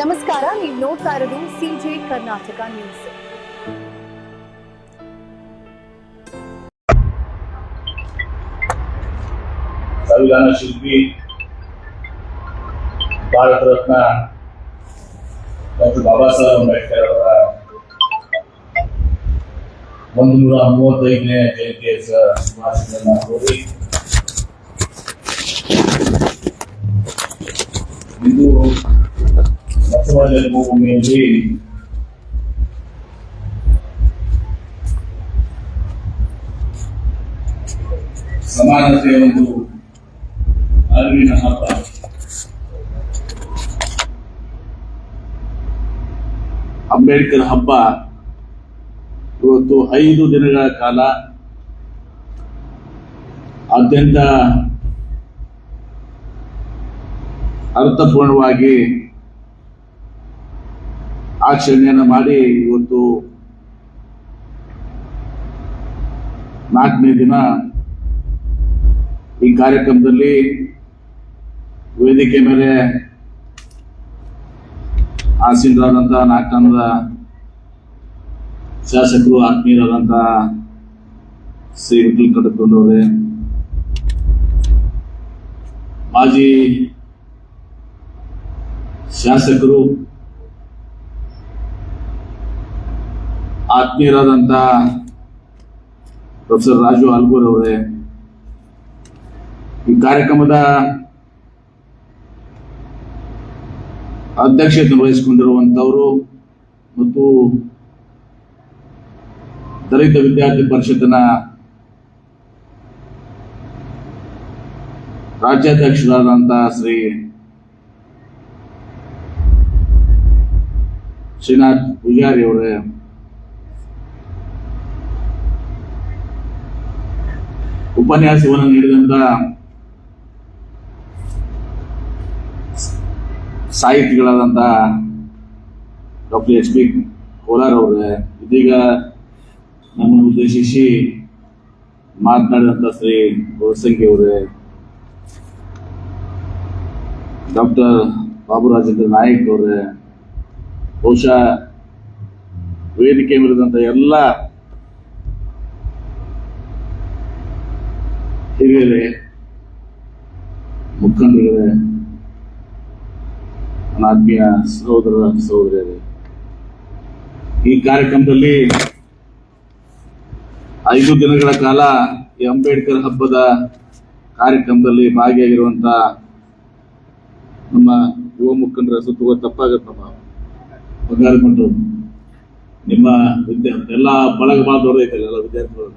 ನಮಸ್ಕಾರ, ನೀವು ನೋಡ್ತಾ ಇರೋದು ಸಿಜೆ ಕರ್ನಾಟಕ ನ್ಯೂಸ್. ಸಂವಿಧಾನ ಶಿಲ್ಪಿ ಭಾರತ ರತ್ನ ಡಾಕ್ಟರ್ ಬಾಬಾ ಸಾಹೇಬ್ ಅಂಬೇಡ್ಕರ್ ಅವರ 135ನೇ ಜಯಂತಿಯ ಶುಭಾಶಯಗಳನ್ನು ಕೋರಿ ಇಂದು ಬಸವ ಜನ್ಮಭೂಮಿಯಲ್ಲಿ ಸಮಾನತೆಯ ಒಂದು ಅರಿವಿನ ಹಬ್ಬ. ಅಂಬೇಡ್ಕರ್ ಹಬ್ಬ ಇವತ್ತು 5 ದಿನಗಳ ಕಾಲ ಅತ್ಯಂತ ಅರ್ಥಪೂರ್ಣವಾಗಿ ಆಚರಣೆಯನ್ನು ಮಾಡಿ ಇವತ್ತು 4ನೇ ದಿನ ಈ ಕಾರ್ಯಕ್ರಮದಲ್ಲಿ ವೇದಿಕೆ ಮೇಲೆ ಆಸೀನರಾದಂತಹ 4 ಶಾಸಕರು, ಆತ್ಮೀಯರಾದಂತಹ ಶ್ರೀ ವಿಠಲ್ ಕಡಕೊಂಡವರೇ, ಮಾಜಿ ಶಾಸಕರು, ಆತ್ಮೀಯರಾದಂತಹ ಪ್ರೊಫೆಸರ್ ರಾಜು ಆಲ್ಗೂರ್ ಅವರೇ, ಈ ಕಾರ್ಯಕ್ರಮದ ಅಧ್ಯಕ್ಷತೆ ವಹಿಸಿಕೊಂಡಿರುವಂತವರು ಮತ್ತು ದಲಿತ ವಿದ್ಯಾರ್ಥಿ ಪರಿಷತ್ತಿನ ರಾಜ್ಯಾಧ್ಯಕ್ಷರಾದಂತಹ ಶ್ರೀ ಶ್ರೀನಾಥ್ ಪೂಜಾರಿ ಅವರೇ, ಉಪನ್ಯಾಸವನ್ನು ನೀಡಿದಂತ ಸಾಹಿತಿಗಳಾದಂತಹ ಡಾಕ್ಟರ್ ಎಚ್.ಬಿ. ಕೋಲಾರ್ ಅವರೇ, ಇದೀಗ ನಮ್ಮನ್ನು ಉದ್ದೇಶಿಸಿ ಮಾತನಾಡಿದಂತ ಶ್ರೀ ಗೋಸಂಗಿ ಅವರೇ, ಡಾಕ್ಟರ್ ಬಾಬು ರಾಜೇಂದ್ರ ನಾಯಕ್ ಅವರೇ, ಬಹುಶಃ ವೇದಿಕೆ ಮೇಲಿದಂತ ಎಲ್ಲ ಹಿರಿಯರೇ, ಮುಖಂಡರೇ, ನನ್ನ ಆತ್ಮೀಯ ಸಹೋದರ ಸಹೋದರಿಯರೇ, ಈ ಕಾರ್ಯಕ್ರಮದಲ್ಲಿ 5 ದಿನಗಳ ಕಾಲ ಈ ಅಂಬೇಡ್ಕರ್ ಹಬ್ಬದ ಕಾರ್ಯಕ್ರಮದಲ್ಲಿ ಭಾಗಿಯಾಗಿರುವಂತಹ ನಮ್ಮ ಯುವ ಮುಖಂಡರ ಸುತ್ತುವ ತಪ್ಪಾಗತ್ತಮ್ಮ ಬಂಗಾರಕೊಂಡು ನಿಮ್ಮ ವಿದ್ಯಾರ್ಥಿ ಎಲ್ಲ ಬಳಗ ಬಾಂಧವರು ಐತಲ್ಲ, ಎಲ್ಲ ವಿದ್ಯಾರ್ಥಿಗಳು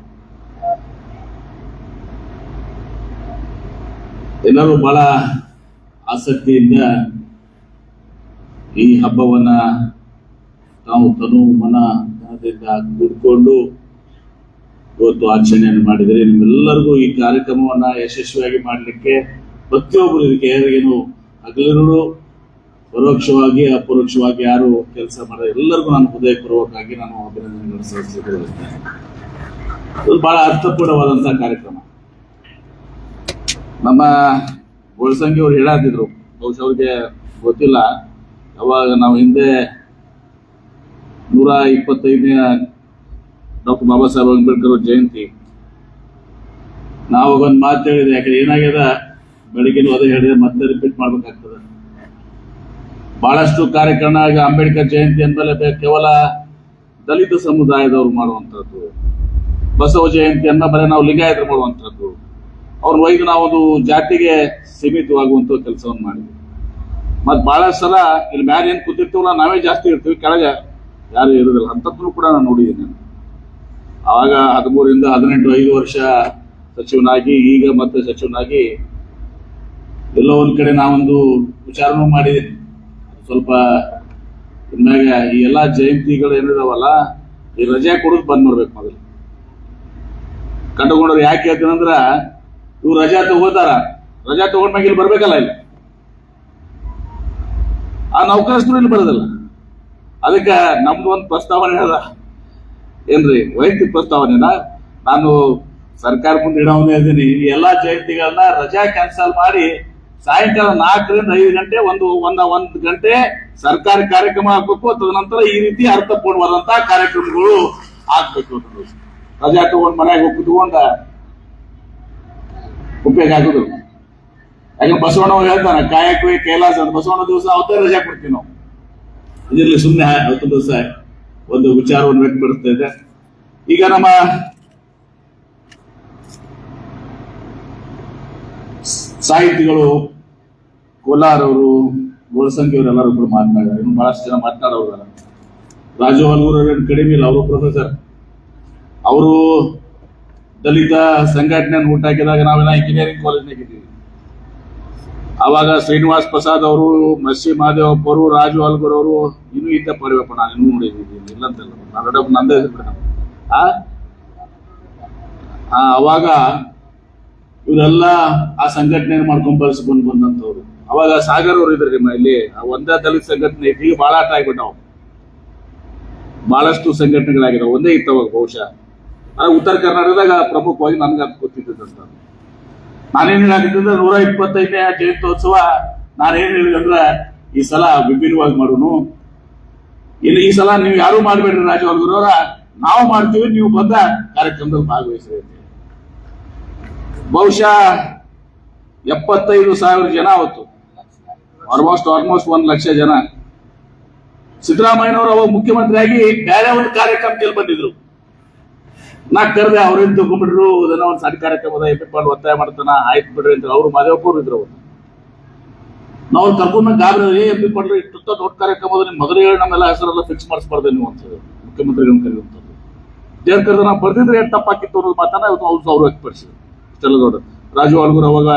ಎಲ್ಲರೂ ಬಹಳ ಆಸಕ್ತಿಯಿಂದ ಈ ಹಬ್ಬವನ್ನ ತಾವು ತನು ಮನ ಧನದಿಂದ ಕೂಡಿಕೊಂಡು ಇವತ್ತು ಆಚರಣೆಯನ್ನು ಮಾಡಿದರೆ, ನಿಮ್ಮೆಲ್ಲರಿಗೂ ಈ ಕಾರ್ಯಕ್ರಮವನ್ನ ಯಶಸ್ವಿಯಾಗಿ ಮಾಡಲಿಕ್ಕೆ ಪ್ರತಿಯೊಬ್ಬರು ಇದಕ್ಕೆ ಯಾರಿಗೇನು ಹಗಲಿರುಳು ಪರೋಕ್ಷವಾಗಿ ಅಪರೋಕ್ಷವಾಗಿ ಯಾರು ಕೆಲಸ ಮಾಡಿದ್ರೆ ಎಲ್ಲರಿಗೂ ನಾನು ಹೃದಯಪೂರ್ವಕವಾಗಿ ನಾನು ಅಭಿನಂದನೆಗಳನ್ನು ಸಲ್ಲಿಸುತ್ತೇನೆ. ಇದು ಬಹಳ ಅರ್ಥಪೂರ್ಣವಾದಂತಹ ಕಾರ್ಯಕ್ರಮ. ನಮ್ಮ ಗೋಳಸಂಗಿ ಅವ್ರು ಹೇಳತ್ತಿದ್ರು, ಬಹುಶಃ ಅವ್ರಿಗೆ ಗೊತ್ತಿಲ್ಲ, ಅವಾಗ ನಾವು ಹಿಂದೆ 125ನೇ ಡಾಕ್ಟರ್ ಬಾಬಾ ಸಾಹೇಬ್ ಅಂಬೇಡ್ಕರ್ ಜಯಂತಿ ನಾವು ಒಂದು ಮಾತು ಹೇಳಿದೆ, ಯಾಕಂದ್ರೆ ಏನಾಗ್ಯದ ಬೆಳಿಗ್ಗೆನೂ ಅದೇ ಹೇಳಿದೆ, ಮತ್ತೆ ರಿಪೀಟ್ ಮಾಡ್ಬೇಕಾಗ್ತದೆ. ಬಹಳಷ್ಟು ಕಾರ್ಯಕ್ರಮ ಈಗ ಅಂಬೇಡ್ಕರ್ ಜಯಂತಿ ಅಂದಮೇಲೆ ಕೇವಲ ದಲಿತ ಸಮುದಾಯದವ್ರು ಮಾಡುವಂಥದ್ದು, ಬಸವ ಜಯಂತಿಯನ್ನ ಬರೀ ನಾವು ಲಿಂಗಾಯತರು ಮಾಡುವಂಥದ್ದು, ಅವ್ರನ್ನ ಒಯ್ದು ನಾವೊಂದು ಜಾತಿಗೆ ಸೀಮಿತವಾಗುವಂತ ಕೆಲಸವನ್ನು ಮಾಡಿದ್ವಿ. ಮತ್ ಬಹಳ ಸಲ ಇಲ್ಲಿ ಮ್ಯಾಲ ಏನ್ ಕೂತಿರ್ತೀವಲ್ಲ ನಾವೇ ಜಾಸ್ತಿ ಇರ್ತೀವಿ, ಕೆಳಗೆ ಯಾರು ಇರೋದಿಲ್ಲ ಅಂತದ್ದು ಕೂಡ ನಾನು ನೋಡಿದ್ದೀನಿ. ಆವಾಗ 13ರಿಂದ 18 5 ವರ್ಷ ಸಚಿವನಾಗಿ, ಈಗ ಮತ್ತೆ ಸಚಿವನಾಗಿ ಎಲ್ಲೋ ಒಂದ್ ಕಡೆ ನಾವೊಂದು ವಿಚಾರನೂ ಮಾಡಿದ್ದೀನಿ. ಸ್ವಲ್ಪ ಇನ್ನಾಗ ಈ ಎಲ್ಲಾ ಜಯಂತಿಗಳು ಏನಿದಾವಲ್ಲ, ಈ ರಜೆ ಕೊಡೋದು ಬಂದ್ ಮಾಡ್ಬೇಕು. ಮೊದಲು ಕಂಡುಕೊಂಡ್ರು ಯಾಕೆ ಹೇಳ್ತೀನಂದ್ರ, ಇವ್ರು ರಜಾ ತಗೋತಾರ, ರಜಾ ತಗೊಂಡ್ಮ್ಯಾಗ ಇಲ್ಲಿ ಬರ್ಬೇಕಲ್ಲ, ಇಲ್ಲಿ ಆ ನೌಕರಸ್ಥರು ಇಲ್ಲಿ ಬರೋದಿಲ್ಲ. ಅದಕ್ಕೆ ನಮ್ದು ಒಂದು ಪ್ರಸ್ತಾವನೆ ಅದ, ಏನ್ರಿ ವೈಯಕ್ತಿಕ ಪ್ರಸ್ತಾವನೆನ ನಾನು ಸರ್ಕಾರ ಮುಂದೆ ಇಡೋನೇ ಇದ್ದೀನಿ. ಈ ಎಲ್ಲಾ ಜಯಂತಿಗಳನ್ನ ರಜಾ ಕ್ಯಾನ್ಸಲ್ ಮಾಡಿ ಸಾಯಂಕಾಲ 4ರಿಂದ 5 ಗಂಟೆ ಒಂದು ಗಂಟೆ ಸರ್ಕಾರಿ ಕಾರ್ಯಕ್ರಮ ಆಗ್ಬೇಕು. ತದನಂತರ ಈ ರೀತಿ ಅರ್ಥಪೂರ್ಣವಾದಂತಹ ಕಾರ್ಯಕ್ರಮಗಳು ಆಗ್ಬೇಕು. ರಜಾ ತಗೊಂಡ್ ಮನೆಯಾಗ ಹೋಗಿ ಕುತ್ಕೊಂಡ ಉಪಯೋಗ ಆಗುದು. ಯಾಕಂದ್ರೆ ಬಸವಣ್ಣ ಹೇಳ್ತಾನೆ ಕಾಯಕವೇ ಕೈಲಾಸ ಅಂತ. ಬಸವಣ್ಣ ದಿವಸ ಅವತ್ತೇ ರಜಾ ಕೊಡ್ತೀವಿ ನಾವು. ಇದರಲ್ಲಿ ಸುಮ್ಮನೆ ಅವತ್ತು ದಿವಸ ಒಂದು ವಿಚಾರವನ್ನು ವ್ಯಕ್ತಪಡಿಸ್ತಾ ಇದೆ. ಈಗ ನಮ್ಮ ಸಾಹಿತಿಗಳು ಕೋಲಾರ್ ಅವರು, ಗೋಳಸಂಗಿ ಅವರು ಎಲ್ಲರೂ ಕೂಡ ಮಾತನಾಡಿದ್ದಾರೆ. ಇನ್ನು ಬಹಳಷ್ಟು ಜನ ಮಾತನಾಡೋರು. ರಾಜು ಹಲ್ಗೂರ್ ಕಡಿಮೆ ಇಲ್ಲ, ಅವರು ಪ್ರೊಫೆಸರ್. ಅವರು ದಲಿತ ಸಂಘಟನೆಯನ್ನು ಹುಟ್ಟಾಕಿದಾಗ ನಾವೆಲ್ಲ ಇಂಜಿನಿಯರಿಂಗ್ ಕಾಲೇಜ್ನಾಗ ಇದ್ದೀವಿ. ಅವಾಗ ಶ್ರೀನಿವಾಸ್ ಪ್ರಸಾದ್ ಅವರು, ಮಸ್ಸಿ ಮಹದೇವಪ್ಪ ಅವರು, ರಾಜು ಹಲ್ಗೂರ್ ಅವರು ಇನ್ನೂ ಇದ್ದ ಪರಿವಪ್ಪ. ನಾನು ಇನ್ನೂ ನೋಡಿದ್ದೀನಿ, ಇಲ್ಲಂತಲ್ಲ, ನಂದೇ ಅವಾಗ ಇವರೆಲ್ಲ ಆ ಸಂಘಟನೆಯನ್ನು ಮಾಡ್ಕೊಂಡ್ ಬಳಸ್ಕೊಂಡು ಬಂದಂತವ್ರು. ಅವಾಗ ಸಾಗರ್ ಅವರು ಇದ್ರಿ ಇಲ್ಲಿ ಒಂದೇ ದಲಿತ ಸಂಘಟನೆ ಐತಿ. ಈಗ ಬಹಳ ಆಟ ಆಗ್ಬಿಟ್ಟಾವ್, ಬಹಳಷ್ಟು ಸಂಘಟನೆಗಳಾಗಿದಾವೆ. ಒಂದೇ ಇತ್ತವಾಗ ಬಹುಶಃ. ಉತ್ತರ ಕರ್ನಾಟಕದಾಗ ಪ್ರಮುಖವಾಗಿ ನನ್ಗೆ ಅದು ಗೊತ್ತಿದ್ದಂತ. ನಾನೇನ್ ಹೇಳಾಕಿದ್ರೆ 125ನೇ ಜಯಂತ್ಯೋತ್ಸವ ನಾನೇನ್ ಹೇಳಿದಂದ್ರ ಈ ಸಲ ವಿಭಿನ್ನವಾಗಿ ಮಾಡೋನು. ಇನ್ನು ಈ ಸಲ ನೀವು ಯಾರು ಮಾಡ್ಬೇಡ್ರಿ ರಾಜು ಹಲ್ಗೂರವರ, ನಾವು ಮಾಡ್ತೀವಿ, ನೀವು ಬಂದ ಕಾರ್ಯಕ್ರಮದಲ್ಲಿ ಭಾಗವಹಿಸ್ರಿ. ಬಹುಶಃ 75,000 ಜನ ಅವತ್ತು, ಆಲ್ಮೋಸ್ಟ್ 1 ಲಕ್ಷ ಜನ. ಸಿದ್ದರಾಮಯ್ಯನವರು ಅವಾಗ ಮುಖ್ಯಮಂತ್ರಿ ಆಗಿ ಬೇರೆ ಒಂದು ಕಾರ್ಯಕ್ರಮಕ್ಕೆ ಬಂದಿದ್ರು. ನಾ ಕರೆದೆ, ಅವ್ರೇನ್ ತಗೊಂಡ್ಬಿಟ್ರು, ಅದನ್ನ ಒಂದು ಸಣ್ಣ ಕಾರ್ಯಕ್ರಮದ ಎಪಿಪಾಲ್ ಒತ್ತಾಯ ಮಾಡ್ತಾನ, ಆಯ್ತು ಬಿಡ್ರಿ ಅಂತ. ಅವ್ರು ಮಾದೇವಪ್ಪರು ಇದ್ರು. ನಾವು ಕರ್ಕೊಂಡ್ ಗಾಬರಿ, ಎಪಿಪಾಲ್ ಇಷ್ಟು ದೊಡ್ಡ ಕಾರ್ಯಕ್ರಮದ ನಿಮ್ ಮೊದಲು ಹೇಳಿ ನಮ್ಮೆಲ್ಲ ಹೆಸರೆಲ್ಲ ಫಿಕ್ಸ್ ಮಾಡಿಸ್ಬಾರ್ದೆ ನೀವು ಅಂತ ಮುಖ್ಯಮಂತ್ರಿಗಳನ್ನ ಕರೆಯುವಂಥದ್ದು. ದೇವ್ರ ಕರೆದ ನಾವು ಬರ್ದಿದ್ರೆ ಏನ್ ತಪ್ಪಾಕಿತ್ತು ಅನ್ನೋದು ಮಾತನ್ನ ಅವ್ರು ವ್ಯಕ್ತಪಡಿಸಿದ್ರು. ಇಷ್ಟೆಲ್ಲ ದೊಡ್ಡ ರಾಜು ಹಲ್ಗೂರ್ ಅವಾಗ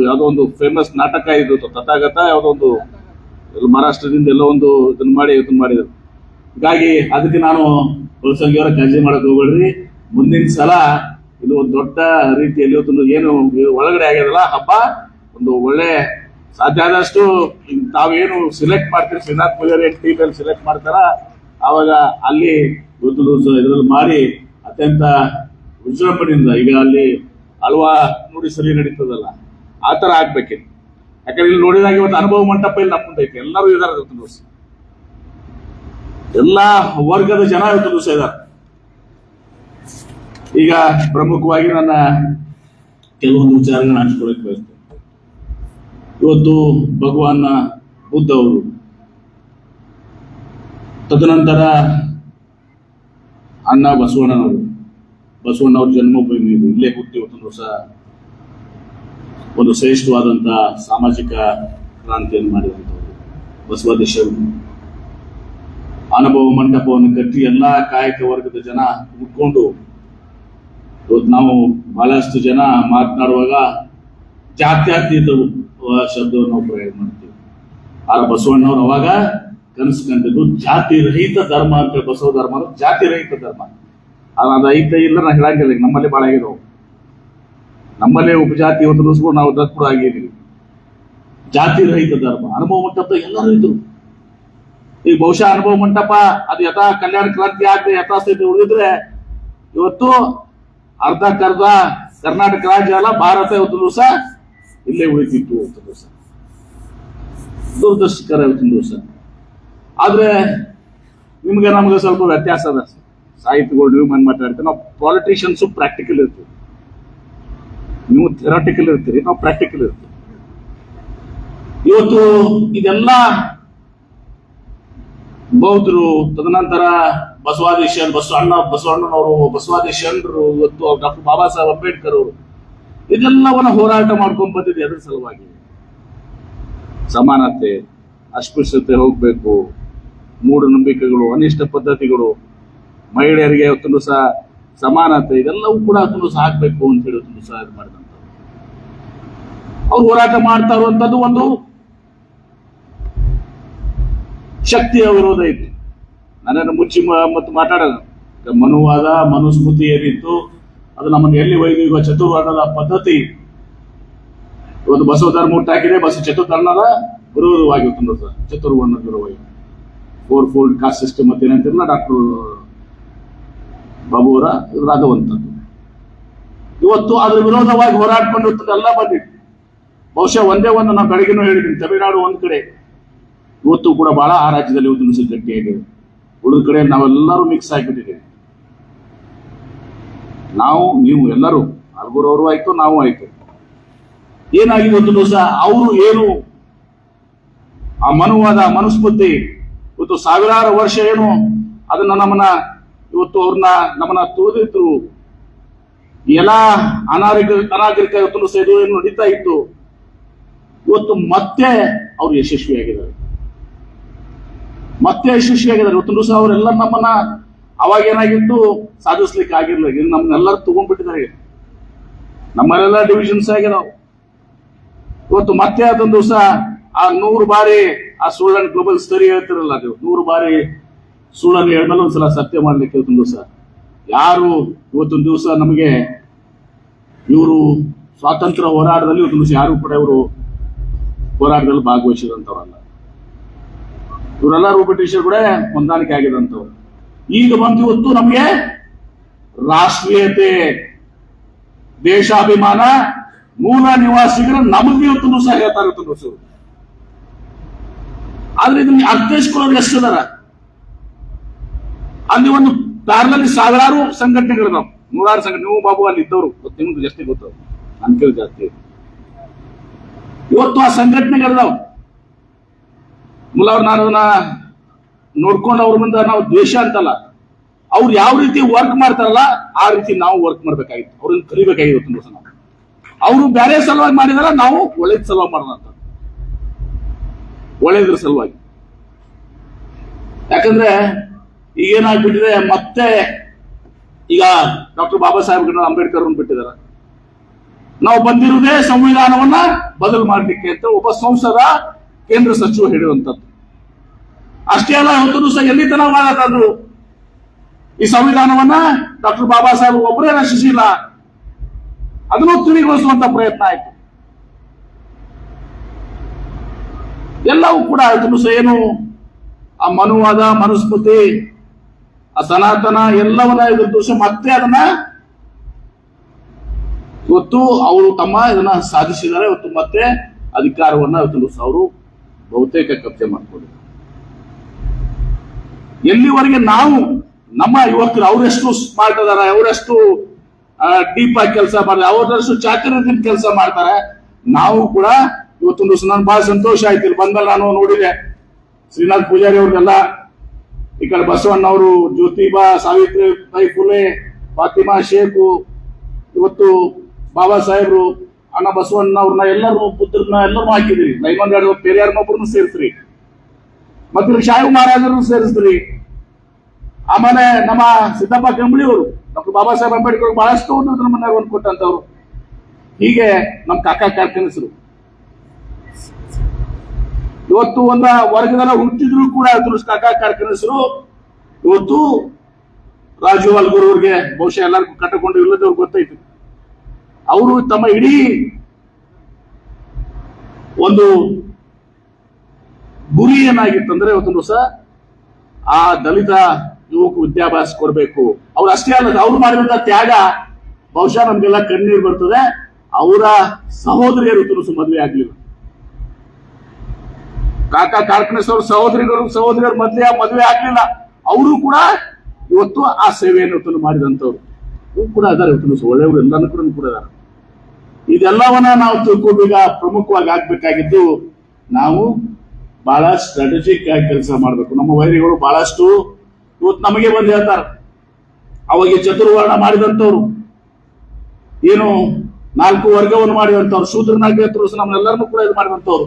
ಯಾವುದೋ ಒಂದು ಫೇಮಸ್ ನಾಟಕ ಇದ್ದು ತಥಾಗತ, ಯಾವುದೋ ಒಂದು ಮಹಾರಾಷ್ಟ್ರದಿಂದ ಎಲ್ಲ ಒಂದು ಇದನ್ನ ಮಾಡಿದ್ರು. ಹೀಗಾಗಿ ಅದಕ್ಕೆ ನಾನು ಗೋಳಸಂಗಿಯವರ ಕಾಳಜಿ ಮಾಡಕ್ ಹೋಗ್ಬೇಡ್ರಿ. ಮುಂದಿನ ಸಲ ಇದು ಒಂದು ದೊಡ್ಡ ರೀತಿಯಲ್ಲಿ ಏನು ಒಳಗಡೆ ಆಗ್ಯದಲ್ಲ ಹಬ್ಬ, ಒಂದು ಒಳ್ಳೆ ಸಾಧ್ಯ ಆದಷ್ಟು ತಾವೇನು ಸಿಲೆಕ್ಟ್ ಮಾಡ್ತೀರಿ, ಶ್ರೀನಾಥ್ ಪೂಜಾರಿ ಟೀಮ್ ಅಲ್ಲಿ ಸಿಲೆಕ್ಟ್ ಮಾಡ್ತಾರ, ಆವಾಗ ಅಲ್ಲಿ ಇದ್ರಲ್ಲಿ ಮಾಡಿ ಅತ್ಯಂತ ವಿಜೃಂಭಣೆಯಿಂದ, ಈಗ ಅಲ್ಲಿ ಹಲ್ವಾ ನೋಡಿ ಸರಿ ನಡೀತದಲ್ಲ ಆ ತರ ಆಗ್ಬೇಕಿತ್ತು. ಯಾಕಂದ್ರೆ ಇಲ್ಲಿ ನೋಡಿದಾಗ ಇವತ್ತು ಅನುಭವ ಮಂಟಪ ಇಲ್ಲಿ ನಮ್ಮ ಐತೆ, ಎಲ್ಲರೂ ಇದಾರೆ ಇವತ್ತು ದಿವಸ, ಎಲ್ಲಾ ವರ್ಗದ ಜನ ಇವತ್ತು ದಿವಸ ಇದ್ದಾರೆ. ಈಗ ಪ್ರಮುಖವಾಗಿ ನನ್ನ ಕೆಲವೊಂದು ವಿಚಾರಗಳನ್ನ ಹಂಚ್ಕೊಳಕ್ ಬಯಸ್ತೇನೆ. ಇವತ್ತು ಭಗವಾನ್ ಬುದ್ಧ ಅವರು, ತದನಂತರ ಅಣ್ಣ ಬಸವಣ್ಣವ್ರ ಜನ್ಮಭೂಮಿ ಇದು, ಇಲ್ಲೇ ಹುಟ್ಟಿ ಇವತ್ತೊಂದು ಹೊಸ ಒಂದು ಶ್ರೇಷ್ಠವಾದಂತಹ ಸಾಮಾಜಿಕ ಕ್ರಾಂತಿಯನ್ನು ಮಾಡಿದಂಥವ್ರು ಬಸವಾದೀಶರು. ಅನುಭವ ಮಂಟಪವನ್ನು ಕಟ್ಟಿ ಎಲ್ಲಾ ಕಾಯಕ ವರ್ಗದ ಜನ ಉಟ್ಕೊಂಡು ಇವತ್ತು ನಾವು ಬಹಳಷ್ಟು ಜನ ಮಾತನಾಡುವಾಗ ಜಾತ್ಯತೀತ ಶಬ್ದವನ್ನು ನಾವು ಪ್ರಯೋಗ ಮಾಡ್ತೀವಿ. ಆದ್ರೆ ಬಸವಣ್ಣವ್ರು ಅವಾಗ ಕನಸು ಕಂಡಿದ್ದು ಜಾತಿ ರಹಿತ ಧರ್ಮ ಅಂತ. ಬಸವ ಧರ್ಮ ಜಾತಿ ರಹಿತ ಧರ್ಮ, ಅದು ಐತೆ ಇಲ್ಲ ನಾ ಹೇಳಂಗಿಲ್ಲ. ನಮ್ಮಲ್ಲಿ ಬಹಳ ಆಗಿರೋವು, ನಮ್ಮಲ್ಲೇ ಉಪಜಾತಿ ಇವತ್ತು ನಾವು ಕೂಡ ಆಗಿದ್ದೀವಿ. ಜಾತಿ ರಹಿತ ಧರ್ಮ, ಅನುಭವ ಮಂಟಪ ಎಲ್ಲರೂ ಇದ್ರು. ಈಗ ಬಹುಶಃ ಅನುಭವ ಮಂಟಪ ಅದು ಯಥಾ ಕಲ್ಯಾಣ ಕ್ರಾಂತಿ ಆಗದೆ ಯಥಾಸ್ಥಿತಿ ಉಳಿದಿದ್ರೆ ಇವತ್ತು ಅರ್ಧಕ್ಕರ್ಧ ಕರ್ನಾಟಕ ರಾಜ್ಯ ಅಲ್ಲ ಭಾರತ ಇವತ್ತು ದಿವಸ ಇಲ್ಲೇ ಉಳಿತಿತ್ತು. ಇವತ್ತು ದಿವಸ ದುರದೃಷ್ಟಕರ ಇವತ್ತಿನ ದಿವಸ. ಆದ್ರೆ ನಿಮ್ಗೆ ನಮ್ಗೆ ಸ್ವಲ್ಪ ವ್ಯತ್ಯಾಸ ಅದ. ಸಾಹಿತ್ಯಗಳು ನೀವು ಮನ್ ಮಾತಾಡ್ತೀವಿ, ನಾವು ಪಾಲಿಟಿಷಿಯನ್ಸ್ ಪ್ರಾಕ್ಟಿಕಲ್ ಇರ್ತೀವಿ, ನೀವು ಥೆರಾಟಿಕಲ್ ಇರ್ತೀರಿ, ನಾವು ಪ್ರಾಕ್ಟಿಕಲ್ ಇರ್ತೀವಿ. ಇವತ್ತು ಇದೆಲ್ಲ ಬೌದ್ಧರು, ತದನಂತರ ಬಸವಣ್ಣನವರು, ಬಸವಾದಿಶರಣರು, ಇವತ್ತು ಡಾಕ್ಟರ್ ಬಾಬಾ ಸಾಹೇಬ್ ಅಂಬೇಡ್ಕರ್ ಅವರು ಇದೆಲ್ಲವನ್ನ ಹೋರಾಟ ಮಾಡ್ಕೊಂಡ್ ಬಂದಿದ್ದು ಎದ್ರ ಸಲುವಾಗಿ? ಸಮಾನತೆ, ಅಸ್ಪೃಶ್ಯತೆ ಹೋಗ್ಬೇಕು, ಮೂಢನಂಬಿಕೆಗಳು, ಅನಿಷ್ಟ ಪದ್ಧತಿಗಳು, ಮಹಿಳೆಯರಿಗೆ ಇವತ್ತು ಸಹ ಸಮಾನತೆ, ಇದೆಲ್ಲವೂ ಕೂಡ ಇವತ್ತು ಸಹ ಆಗ್ಬೇಕು ಅಂತ ಹೇಳಿ ಇವತ್ತು ಸಹ ಇದು ಮಾಡಿದಂತ ಅವ್ರು ಹೋರಾಟ ಮಾಡ್ತಾ ಇರುವಂತದ್ದು ಒಂದು ಶಕ್ತಿಯ ವಿರೋಧ ಇತ್ತು. ನನ್ನನ್ನು ಮುಚ್ಚಿ ಮತ್ತು ಮಾತಾಡೋದು ಮನುವಾದ, ಮನುಸ್ಮೃತಿ ಏನಿತ್ತು ಅದು ನಮ್ಮನ್ನು ಎಲ್ಲಿ ಒಯ್ದು. ಈಗ ಚತುರ್ವರ್ಣದ ಪದ್ಧತಿ ಇವತ್ತು ಬಸವ ಧರ್ಮ ಹುಟ್ಟಾಕಿದೆ. ಚತುರ್ವರ್ಣದ ವಿರೋಧವಾಗಿ ಚತುರ್ವರ್ಣದ ವಿರೋಧವಾಗಿ 4 fold ಕಾಸ್ಟ್ ಸಿಸ್ಟಮ್ ಅಂತ ಏನಂತಿರಲ್ಲ ಡಾಕ್ಟರ್ ಬಾಬು ಅವರ ರಾಘವಂತದ್ದು. ಇವತ್ತು ಅದ್ರ ವಿರೋಧವಾಗಿ ಹೋರಾಡ್ಕೊಂಡು ಎಲ್ಲ ಬಂದಿತ್ತು. ಬಹುಶಃ ಒಂದೇ ಒಂದು ನಾವು ಬೆಳಗ್ಗೆನೂ ಹೇಳಿದ್ದೀನಿ, ತಮಿಳುನಾಡು ಒಂದ್ ಕಡೆ ಇವತ್ತು ಕೂಡ ಬಹಳ ಆ ರಾಜ್ಯದಲ್ಲಿ ಇವತ್ತು ನುಸಿ ಗಟ್ಟಿಯಾಗಿದೆ. ಉಳಿದ ಕಡೆ ನಾವೆಲ್ಲರೂ ಮಿಕ್ಸ್ ಆಗಿಬಿಟ್ಟಿದ್ದೇವೆ. ನಾವು ನೀವು ಎಲ್ಲರೂ ಅಲ್ಗೂರವರು ಆಯ್ತು, ನಾವು ಆಯ್ತು. ಏನಾಗಿದೆ ಒಂದು ದಿವಸ ಅವರು ಏನು ಆ ಮನುವಾದ ಮನುಸ್ಮೃತಿ ಇವತ್ತು ಸಾವಿರಾರು ವರ್ಷ ಏನು ಅದನ್ನ ಇವತ್ತು ಅವ್ರನ್ನ ನಮ್ಮನ್ನ ತುಳಿದಿದ್ರು. ಎಲ್ಲ ಅನಾಗರಿಕ ಇವತ್ತು ಇದು ಏನು ನಡೀತಾ ಇತ್ತು, ಇವತ್ತು ಮತ್ತೆ ಅವ್ರು ಯಶಸ್ವಿಯಾಗಿದ್ದಾರೆ. ಇವತ್ತು ದಿವಸ ಅವರೆಲ್ಲ ನಮ್ಮನ್ನ ಅವಾಗ ಏನಾಗಿತ್ತು ಸಾಧಿಸ್ಲಿಕ್ಕೆ ಆಗಿರ್ಲಿಲ್ಲ. ಇದು ನಮ್ಮನ್ನೆಲ್ಲರೂ ತಗೊಂಡ್ಬಿಟ್ಟಿದ್ದಾರೆ. ನಮ್ಮಲ್ಲೆಲ್ಲ ಡಿವಿಷನ್ಸ್ ಆಗಿದಾವ್. ಇವತ್ತು ಮತ್ತೆ ಅದೊಂದು ದಿವಸ ಆ 100 ಬಾರಿ ಆ ಸುಳ್ಳನ್ನು ಗ್ಲೋಬಲ್ ಸ್ಟೋರಿ ಹೇಳ್ತಿರಲ್ಲ, ಅದು 100 ಬಾರಿ ಸುಳ್ಳನ್ನು ಹೇಳ್ಮೇಲೆ ಒಂದ್ಸಲ ಸತ್ಯ ಮಾಡ್ಲಿಕ್ಕೆ ಇವತ್ತೊಂದು ದಿವಸ ಯಾರು ಇವತ್ತೊಂದು ದಿವಸ ನಮಗೆ ಇವರು ಸ್ವಾತಂತ್ರ್ಯ ಹೋರಾಟದಲ್ಲಿ ಇವತ್ತೊಂದು ದಿವಸ ಯಾರು ಕೂಡ ಇವರು ಹೋರಾಟದಲ್ಲಿ ಭಾಗವಹಿಸಿದಂಥವ್ರಲ್ಲ. ಇವರೆಲ್ಲರೂ ಬ್ರಿಟಿಷರು ಕೂಡ ಹೊಂದಾಣಿಕೆ ಆಗಿದಂಥವ್ರು. ಈಗ ಬಂದು ಇವತ್ತು ನಮಗೆ ರಾಷ್ಟ್ರೀಯತೆ, ದೇಶಾಭಿಮಾನ, ಮೂಲ ನಿವಾಸಿಗರ ನಮಗೆ ಇವತ್ತು ಸಹ ಹೇಳ್ತಾರೆ. ಇವತ್ತು ಆದ್ರೆ ಇದನ್ನ ಅರ್ಥೈಸ್ಕೊಳ್ಳೋರು ಎಷ್ಟಿದಾರ? ಅಲ್ಲಿ ಒಂದು ಪ್ಯಾರಲಲ್ಲಿ ಸಾವಿರಾರು ಸಂಘಟನೆಗಳಿದಾವೆ, 100 ಸಂಘಟನೆ. ನೀವು ಬಾಬು ಅಲ್ಲಿ ಇದ್ದವರು ನಿಮ್ಗೆ ಜಾಸ್ತಿ ಗೊತ್ತವ್ರು, ನನ್ಗೆ ಜಾಸ್ತಿ. ಇವತ್ತು ಆ ಸಂಘಟನೆಗಳಿದಾವೆ. ಮುಲ್ಲವ್ರು ನಾನು ಅದನ್ನ ನೋಡ್ಕೊಂಡು ಅವ್ರ ಮುಂದೆ ನಾವು ದ್ವೇಷ ಅಂತಲ್ಲ, ಅವ್ರು ಯಾವ ರೀತಿ ವರ್ಕ್ ಮಾಡ್ತಾರಲ್ಲ ಆ ರೀತಿ ನಾವು ವರ್ಕ್ ಮಾಡ್ಬೇಕಾಗಿತ್ತು. ಅವ್ರನ್ನ ಕಲಿಬೇಕಾಗಿತ್ತು ದಿವಸ ನಾವು. ಅವರು ಬೇರೆ ಸಲುವಾಗಿ ಮಾಡಿದಾರ, ನಾವು ಒಳ್ಳೇದ್ ಸಲುವಾಗಿ ಮಾಡೋಣ ಅಂತ, ಒಳ್ಳೇದ್ರ ಸಲುವಾಗಿ. ಯಾಕಂದ್ರೆ ಈಗ ಏನಾಗ್ಬಿಟ್ಟಿದೆ, ಮತ್ತೆ ಈಗ ಡಾಕ್ಟರ್ ಬಾಬಾ ಸಾಹೇಬ್ ಅಂಬೇಡ್ಕರ್ ಬಿಟ್ಟಿದ್ದಾರೆ. ನಾವು ಬಂದಿರುವುದೇ ಸಂವಿಧಾನವನ್ನ ಬದಲು ಮಾಡ್ಲಿಕ್ಕೆ ಅಂತ ಒಬ್ಬ ಸಂಸದ ಕೇಂದ್ರ ಸಚಿವ ಹೇಳುವಂತದ್ದು. ಅಷ್ಟೇ ಅಲ್ಲ, ಇವತ್ತು ದಿವಸ ಎಲ್ಲಿ ತನಕ ಮಾಡತ್ತಂದ್ರು ಈ ಸಂವಿಧಾನವನ್ನ ಡಾಕ್ಟರ್ ಬಾಬಾ ಸಾಹೇಬ್ ಒಬ್ಬರೇ ರಚಿಸಿಲ್ಲ, ಅದನ್ನು ತಿಳಿಗೊಳಿಸುವಂತ ಪ್ರಯತ್ನ ಆಯ್ತು. ಎಲ್ಲವೂ ಕೂಡ ಇವತ್ತು ದಿವಸ ಏನು ಆ ಮನುವಾದ, ಮನುಸ್ಮೃತಿ, ಆ ಸನಾತನ ಎಲ್ಲವನ್ನ ಇವತ್ತು ದಿವಸ ಮತ್ತೆ ಅದನ್ನ ಇವತ್ತು ಅವರು ಇದನ್ನ ಸಾಧಿಸಿದ್ದಾರೆ. ಇವತ್ತು ಮತ್ತೆ ಅಧಿಕಾರವನ್ನ ಇವತ್ತು ದಿವಸ ಅವರು ಬಹುತೇಕ ಕಬ್ಜೆ ಮಾಡಿಕೊಂಡಿದ್ದಾರೆ. ಎಲ್ಲಿವರೆಗೆ ನಾವು ನಮ್ಮ ಯುವಕರು ಅವರೆಷ್ಟು ಸ್ಮಾರ್ಟ್ ಅದಾರ, ಅವರೆಷ್ಟು ಡೀಪ್ ಆಗಿ ಕೆಲಸ ಮಾಡ್ತಾರೆ, ಅವರಷ್ಟು ಚಾತುರ್ಯದಿಂದ ಕೆಲಸ ಮಾಡ್ತಾರೆ, ನಾವು ಕೂಡ ಇವತ್ತೊಂದು ದಿವಸ ನನ್ಗೆ ಬಹಳ ಸಂತೋಷ ಆಯ್ತು. ಇಲ್ಲಿ ಬಂದ್ಮೇಲೆ ನಾನು ನೋಡಿದೆ ಶ್ರೀನಾಥ್ ಪೂಜಾರಿ ಅವ್ರಿಗೆಲ್ಲ, ಈ ಕಡೆ ಬಸವಣ್ಣವರು, ಜ್ಯೋತಿಬಾ, ಸಾವಿತ್ರಿಬಾಯಿ ಫುಲೆ, ಫಾತಿಮಾ ಶೇಖು, ಇವತ್ತು ಬಾಬಾ ಸಾಹೇಬ್ರು, ಅಣ್ಣ ಬಸವಣ್ಣ ಅವ್ರನ್ನ ಎಲ್ಲರೂ ಪುತ್ರನ ಎಲ್ಲರೂ ಹಾಕಿದ್ರಿ. ಇನ್ನೊಂದೆರಡು ಪೆರಿಯಾರ್ನೊಬ್ಬರನ್ನು ಸೇರಿಸ್ರಿ, ಮತ್ತೆ ಶಾಹು ಮಹಾರಾಜರನ್ನು ಸೇರಿಸ್ರಿ. ಆಮೇಲೆ ನಮ್ಮ ಸಿದ್ದಪ್ಪ ಕಂಬಳಿ ಅವರು, ಡಾಕ್ಟರ್ ಬಾಬಾ ಸಾಹೇಬ್ ಅಂಬೇಡ್ಕರ್ ಬಹಳಷ್ಟು ನಮ್ಮನ್ನ ಒಂದು ಕೊಟ್ಟಂತವ್ರು. ಹೀಗೆ ನಮ್ಮ ಕಾಕಾ ಕಾರ್ಖಾನಿಸರು ಇವತ್ತು ಒಂದ ವರ್ಗದಲ್ಲ ಹುಟ್ಟಿದ್ರು ಕೂಡ ಕಾಕಾ ಕಾರ್ಖಾನಿಸರು ಇವತ್ತು ರಾಜು ಅಲ್ಗೂರ್ ಅವ್ರಿಗೆ ಬಹುಶಃ ಎಲ್ಲರಿಗೂ ಕಟ್ಟಕೊಂಡು ಇಲ್ಲದವ್ರು ಗೊತ್ತೈತು. ಅವರು ತಮ್ಮ ಇಡೀ ಒಂದು ಗುರಿ ಏನಾಗಿತ್ತಂದ್ರೆ ಇವತ್ತೊಂದು ದಿವಸ ಆ ದಲಿತ ಯುವಕ ವಿದ್ಯಾಭ್ಯಾಸ ಕೊಡಬೇಕು. ಅವ್ರು ಅಷ್ಟೇ ಅಲ್ಲ, ಅವ್ರು ಮಾಡಿದಂತ ತ್ಯಾಗ ಬಹುಶಃ ನಮ್ಗೆಲ್ಲ ಕಣ್ಣೀರು ಬರ್ತದೆ. ಅವರ ಸಹೋದರಿಯರು ಮದುವೆ ಆಗ್ಲಿಲ್ಲ. ಕಾಕಾ ಕಾರ್ಖಾನೆಸವ್ರ ಸಹೋದರಿಯರು ಮದುವೆ ಆಗ್ಲಿಲ್ಲ. ಅವರು ಕೂಡ ಇವತ್ತು ಆ ಸೇವೆಯನ್ನು ಮಾಡಿದಂತವ್ರು. ಇವು ಕೂಡ ಅದಾರೆ, ಇವತ್ತು ಒಳ್ಳೆಯವರು ಎಲ್ಲಾನು ಕೂಡ ಅದಾರೆ. ಇದೆಲ್ಲವನ್ನ ನಾವು ತಿಳ್ಕೊಬೇಕ. ಪ್ರಮುಖವಾಗಿ ಆಗ್ಬೇಕಾಗಿದ್ದು ನಾವು ಬಹಳ ಸ್ಟ್ರಾಟಜಿಕ್ ಆಗಿ ಕೆಲಸ ಮಾಡಬೇಕು. ನಮ್ಮ ವೈರಿಗಳು ಬಹಳಷ್ಟು ಇವತ್ತು ನಮಗೆ ಬಂದು ಹೇಳ್ತಾರೆ, ಅವಾಗ ಚತುರ್ವರ್ಣ ಮಾಡಿದಂತವ್ರು, ಏನು 4 ವರ್ಗವನ್ನು ಮಾಡಿದಂತವ್ರು, ಶೂದ್ರನಾಗಿ ನಮ್ಮನ್ನೆಲ್ಲರನ್ನೂ ಕೂಡ ಇದು ಮಾಡಿದಂತವ್ರು,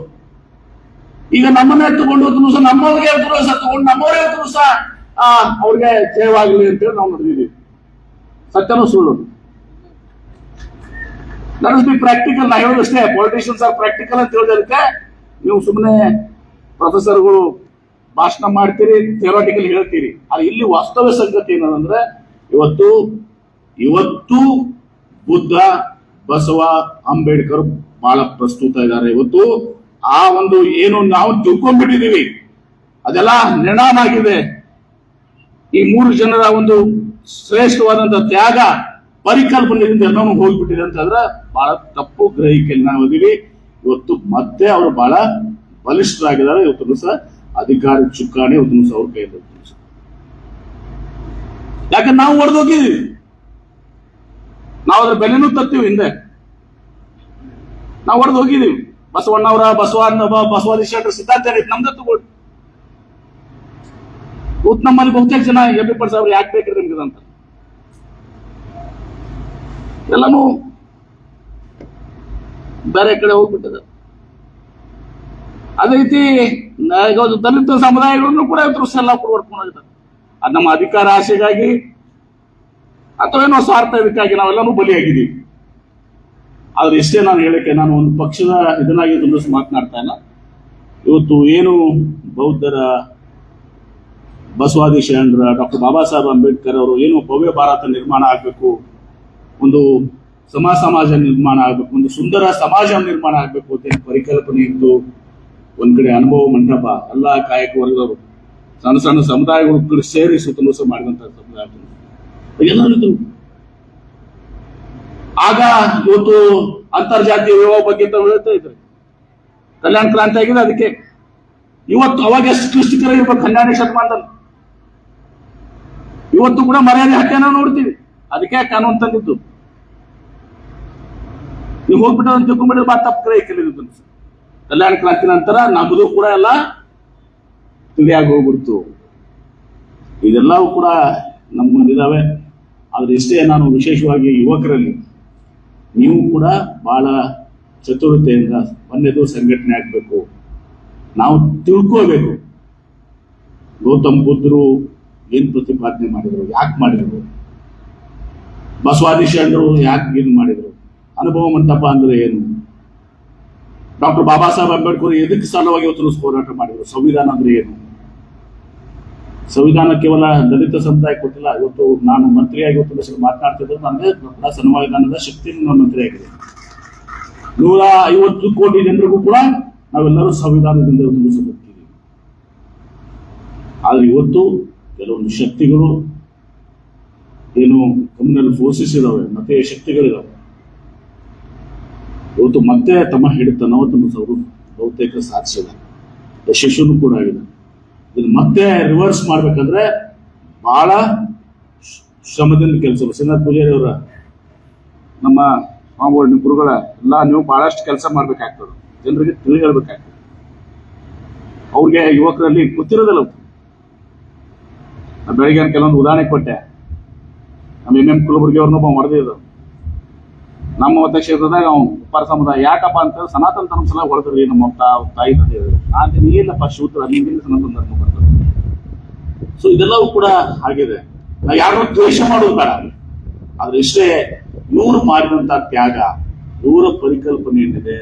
ಈಗ ನಮ್ಮನ್ನೇ ತಗೊಂಡು ನಮ್ಮವ್ರಿಗೆ ತಗೊಂಡು ನಮ್ಮವರೇ ಸಹ ಅವ್ರಿಗೆ ಜಯವಾಗಲಿ ಅಂತೇಳಿ ನಾವು ನಡೆದಿದ್ದೀವಿ. ಸತ್ಯನೂ ಸುಳ್ಳು. Let's be practical. ನಾ ಹೇಳೋದಷ್ಟೇ, ಪೊಲಿಟಿಷಿಯನ್ಸ್ ಆರ್ ಪ್ರಾಕ್ಟಿಕಲ್ ಅಂತ ಹೇಳೋದಕ್ಕೆ ನೀವು ಸುಮ್ಮನೆ ಪ್ರೊಫೆಸರ್ಗಳು ಭಾಷಣ ಮಾಡ್ತೀರಿ, ಥಿಯರಾಟಿಕಲ್ ಹೇಳ್ತೀರಿ. ಆದ್ರೆ ಇಲ್ಲಿ ವಾಸ್ತವ ಸಂಗತಿ ಏನಂದ್ರೆ ಇವತ್ತು ಬುದ್ಧ, ಬಸವ, ಅಂಬೇಡ್ಕರ್ ಬಹಳ ಪ್ರಸ್ತುತ ಇದ್ದಾರೆ. ಇವತ್ತು ಆ ಒಂದು ಏನು ನಾವು ತಿಳ್ಕೊಂಡ್ಬಿಟ್ಟಿದೀವಿ ಅದೆಲ್ಲ ನಿರ್ಣಾಮ ಆಗಿದೆ. ಈ 3 ಜನರ ಒಂದು ಶ್ರೇಷ್ಠವಾದಂತಹ ತ್ಯಾಗ ಪರಿಕಲ್ಪನೆಯಿಂದ ಎಲ್ಲವೂ ಹೋಗ್ಬಿಟ್ಟಿದೆ ಅಂತಂದ್ರೆ ಬಹಳ ತಪ್ಪು ಗ್ರಹಿಕೆಯಲ್ಲಿ ನಾವು ಇದೀವಿ. ಇವತ್ತು ಮತ್ತೆ ಅವರು ಬಹಳ ಬಲಿಷ್ಠರಾಗಿದ್ದಾರೆ. ಇವತ್ತು ದಿವಸ ಅಧಿಕಾರ ಚುಕ್ಕಾಣಿ ಇವತ್ತು ದಿವಸ ಅವ್ರ ಕೈಯಲ್ಲಿ. ಯಾಕಂದ್ರೆ ನಾವು ಹೊಡೆದೋಗಿದ್ದೀವಿ, ನಾವು ಅದ್ರ ಬೆಲೆನೂ ತರ್ತೀವಿ. ಹಿಂದೆ ನಾವು ಹೊಡೆದು ಹೋಗಿದ್ದೀವಿ. ಬಸವಣ್ಣವರ ಬಸವಾದಿ ಶೆಟ್ಟರ್ ಸಿದ್ಧಾಂತ ನಮ್ದು ತಗೊಳ್ಳಿ. ನಮ್ಮಲ್ಲಿ ಬಹುತೇಕ ಜನ ಎಂ.ಪಿ. ಸಾಹೇಬ್ರು ಯಾಕೆ ಬೇಕಿದ್ರೆ ನಿಮ್ಗೆ ಅಂತ ಎಲ್ಲಾನು ಬೇರೆ ಕಡೆ ಹೋಗ್ಬಿಟ್ಟಿದೆ. ಅದೇ ರೀತಿ ದಲಿತ ಸಮುದಾಯಗಳನ್ನು ಕೂಡ ಎಲ್ಲ ವರ್ಕೊಂಡು ಹೋಗಿದ್ದಾರೆ. ಅದು ನಮ್ಮ ಅಧಿಕಾರ ಆಸೆಗಾಗಿ ಅಥವಾ ಏನೋ ಸ್ವಾರ್ಥ ಇದಕ್ಕಾಗಿ ನಾವೆಲ್ಲನೂ ಬಲಿಯಾಗಿದ್ದೀವಿ. ಆದ್ರೆ ಇಷ್ಟೇ ನಾನು ಹೇಳಕ್ಕೆ, ನಾನು ಒಂದು ಪಕ್ಷದ ಇದನ್ನಾಗಿ ಮಾತನಾಡ್ತಾ ಇಲ್ಲ. ಇವತ್ತು ಏನು ಬೌದ್ಧರ ಬಸವಾದಿ ಶರಣರ ಡಾಕ್ಟರ್ ಬಾಬಾ ಸಾಹೇಬ್ ಅಂಬೇಡ್ಕರ್ ಅವರು ಏನು ಭವ್ಯ ಭಾರತ ನಿರ್ಮಾಣ ಆಗಬೇಕು, ಒಂದು ಸಮಾಜ ನಿರ್ಮಾಣ ಆಗಬೇಕು, ಒಂದು ಸುಂದರ ಸಮಾಜ ನಿರ್ಮಾಣ ಆಗಬೇಕು ಅಂತ ಪರಿಕಲ್ಪನೆ ಇತ್ತು. ಒಂದ್ ಕಡೆ ಅನುಭವ ಮಂಟಪ, ಎಲ್ಲ ಕಾಯಕ ವರ್ಗದವರು, ಸಣ್ಣ ಸಣ್ಣ ಸಮುದಾಯಗಳು ಸೇರಿ ಸುತ್ತಲೂ ಮಾಡಿದಂತ ಸಮುದಾಯ ಎಲ್ಲರಿದ್ರು. ಆಗ ಇವತ್ತು ಅಂತರ್ಜಾತೀಯ ವಿವಾಹ ಬಗ್ಗೆ ಹೇಳ್ತಾ ಇದ್ರು. ಕಲ್ಯಾಣ ಕ್ರಾಂತಿ ಆಗಿದೆ. ಅದಕ್ಕೆ ಇವತ್ತು ಅವಾಗ ಎಷ್ಟು ಕ್ಲಿಷ್ಟಕರ ಇರ್ಬೇಕು 12ನೇ ಶತಮಾನದಲ್ಲಿ. ಇವತ್ತು ಕೂಡ ಮರ್ಯಾದೆ ಹತ್ಯೆ ನಾವು ನೋಡ್ತೀವಿ. ಅದಕ್ಕೆ ಕಾನೂನು ತಂದಿದ್ದು. ನೀವು ಹೋಗ್ಬಿಟ್ಟು ತಿಳ್ಕೊಂಡ್ಬಿಟ್ರೆ ಬಾ ತಪ್ಪು ಕ್ರಯ ಕಲಿದ್ದು. ಕಲ್ಯಾಣ ಕ್ರಾಂತಿ ನಂತರ ನಮ್ಮದು ಕೂಡ ಎಲ್ಲ ತಿಳಿಯಾಗಿ ಹೋಗ್ಬಿಡ್ತು. ಇದೆಲ್ಲವೂ ಕೂಡ ನಮ್ಗೊಂದಿದ್ದಾವೆ. ಆದ್ರೆ ಇಷ್ಟೇ, ನಾನು ವಿಶೇಷವಾಗಿ ಯುವಕರಲ್ಲಿ ನೀವು ಕೂಡ ಬಹಳ ಚತುರತೆಯಿಂದ ಒಂದೇದು ಸಂಘಟನೆ ಆಗ್ಬೇಕು. ನಾವು ತಿಳ್ಕೋಬೇಕು ಗೌತಮ್ ಬುದ್ಧರು ಏನ್ ಪ್ರತಿಪಾದನೆ ಮಾಡಿದ್ರು, ಯಾಕೆ ಮಾಡಿದ್ರು, ಬಸವಾದಿ ಶರಣರು ಯಾಕೆ ಏನ್ ಮಾಡಿದ್ರು, ಅನುಭವ ಮಂಟಪ ಅಂದ್ರೆ ಏನು, ಡಾಕ್ಟರ್ ಬಾಬಾ ಸಾಹೇಬ್ ಅಂಬೇಡ್ಕರ್ ಎದಕ್ಕೆ ಸಲುವಾಗಿ ಇವತ್ತು ಹೋರಾಟ ಮಾಡಿದ್ರು, ಸಂವಿಧಾನ ಅಂದ್ರೆ ಏನು. ಸಂವಿಧಾನ ಕೇವಲ ದಲಿತ ಸಮುದಾಯ ಕೊಟ್ಟಿಲ್ಲ. ಇವತ್ತು ನಾನು ಮಂತ್ರಿಯಾಗಿ ಇವತ್ತು ಮಾತನಾಡ್ತಿದ್ದು ನನಗೆ ಸಂವಿಧಾನದ ಶಕ್ತಿಯಿಂದ ಮಂತ್ರಿ ಆಗಿದೆ. 150 ಕೋಟಿ ಜನರಿಗೂ ಕೂಡ ನಾವೆಲ್ಲರೂ ಸಂವಿಧಾನದಿಂದ ಬದುಕಿದ್ದೀವಿ. ಆದ್ರೆ ಇವತ್ತು ಕೆಲವೊಂದು ಶಕ್ತಿಗಳು ಏನು ಕಮ್ಯುನಲ್ ಫೋರ್ಸಸ್ ಇದಾವೆ, ಮತ್ತೆ ಶಕ್ತಿಗಳಿದಾವೆ. ಇವತ್ತು ಮತ್ತೆ ತಮ್ಮ ಹಿಡಿತನವನ್ನು ಅವರು ಬಹುತೇಕ ಸಾಧಿಸಿದ ಯಶಸ್ಸನ್ನು ಕೂಡ ಆಗಿದೆ. ಇದನ್ನು ಮತ್ತೆ ರಿವರ್ಸ್ ಮಾಡ್ಬೇಕಂದ್ರೆ ಬಹಳ ಶ್ರಮದಿಂದ ಕೆಲಸ. ಶ್ರೀನಾಥ್ ಪೂಜಾರಿ ಅವರ ನಮ್ಮ ಸ್ವಾಮಿಗಳ ಗುರುಗಳ ಎಲ್ಲ ನೀವು ಬಹಳಷ್ಟು ಕೆಲಸ ಮಾಡ್ಬೇಕಾಗ್ತದೆ, ಜನರಿಗೆ ತಿಳಿ ಹೇಳ್ಬೇಕಾಗ್ತದೆ. ಅವ್ರಿಗೆ ಯುವಕರಲ್ಲಿ ಗೊತ್ತಿರೋದಿಲ್ಲ. ಬೆಳಿಗ್ಗೆ ಕೆಲವೊಂದು ಉದಾಹರಣೆ ಕೊಟ್ಟೆ. ನಮ್ಮ ಎಂ ಕುಲಬುರ್ಗಿ ಅವ್ರನ್ನೊಬ್ಬ ಹೊಡೆದಿದ್ರು ನಮ್ಮ ಮತಕ್ಷೇತ್ರದಾಗ. ಅವನು ಉಪ್ಪಾರ ಸಮುದಾಯ ಯಾಕಪ್ಪ ಅಂತ ಸನಾತನ ಧರ್ಮ ಸಲ ಹೊಡೆದ್ರಿ ನಮ್ಮ ತಾಯಿ ತಂದೆ. ನಾನು ನೀಲ್ಲಪ್ಪ ಶೂದ್ರ, ನಿಮ್ಗೆ ಸನಾತನ ಧರ್ಮ ಬರ್ತದೆ. ಸೊ ಇದೆಲ್ಲವೂ ಕೂಡ ಆಗಿದೆ. ನಾವು ಯಾರು ದ್ವೇಷ ಮಾಡೋದು ಬೇಡ. ಆದ್ರೆ ಇಷ್ಟೇ, ಇವರು ಮಾಡಿದಂತ ತ್ಯಾಗ, ಇವರ ಪರಿಕಲ್ಪನೆ ಏನಿದೆ